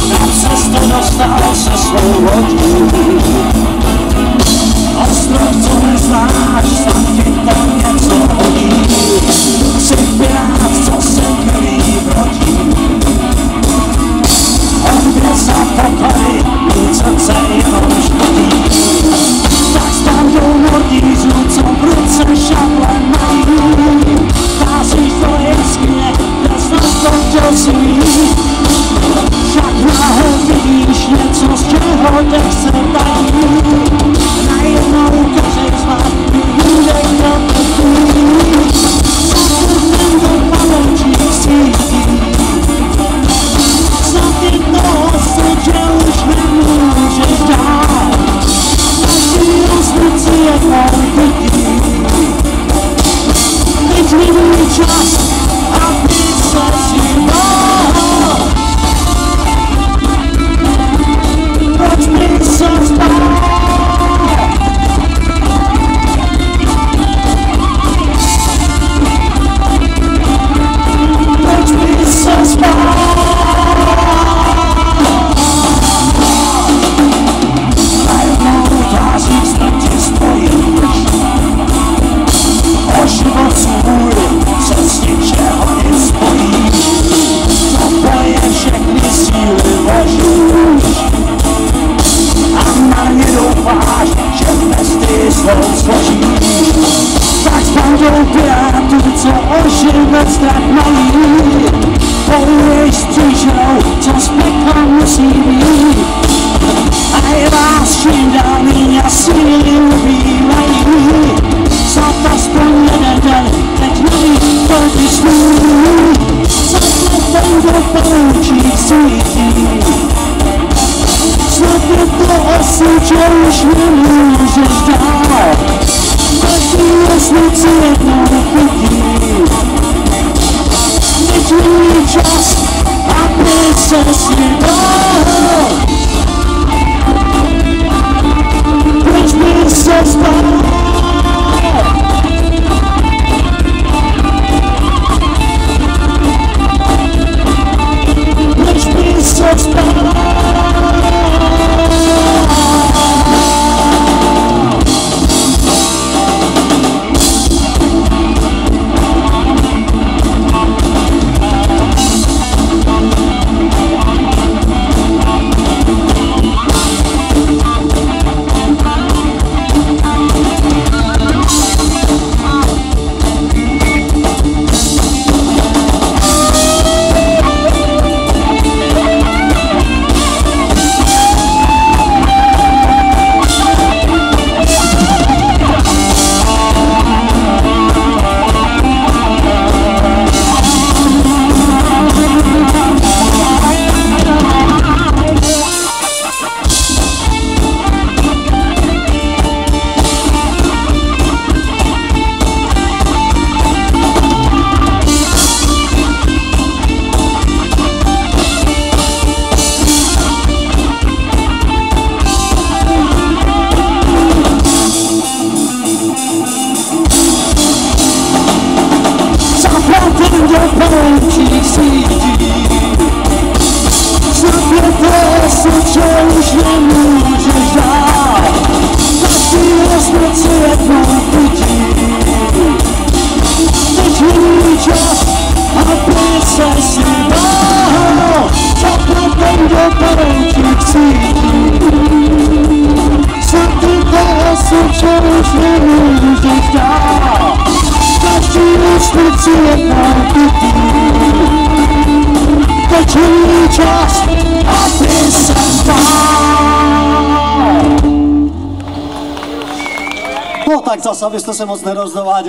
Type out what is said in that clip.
Na cestu dostal se svou lodí. Ostrov, co neznáš, snad ti tam něco hodí. Jsi pirát, co se krví brodí. Obě za pokory, mít srdce jenom škodí. Tak s bandou mordířů, co v ruce šaple mají. Tázíš do jeskyně, kde snad to chtěl si mít. Však náhle vidíš něco, z čeho dech se tají. Najednou každý z vás bude chtěl potůj. Zakrutnem do paloučích sítí. Snad je toho si, že už nemůžeš dál. Každý rozluci jednou vidí. Teď není čas, aby se si bál. Proč by se zbál? Proč by se zbál? Najednou tváří smrti stojíš. O život svůj se z ničeho nic bojíš. Do boje všechny síly vložíš. A marně doufáš, že vesty svou složíš. Tak s bandou pirátů, co o život strach mají. Bojuješ s příšerou, co z pekla musí být. A je vás čím dál míň a síly ubývají. Snad aspoň jeden den, teď nový proti svůj. Zakletem do paloučích sítí. Snad je to osud, že už nemůžeš dál. Každý vesnici jednou chytí. Teď není čas, aby se si bál. Proč by se zbál? Proč by se zbál? No tak zase, abyste se moc nerozdováděli.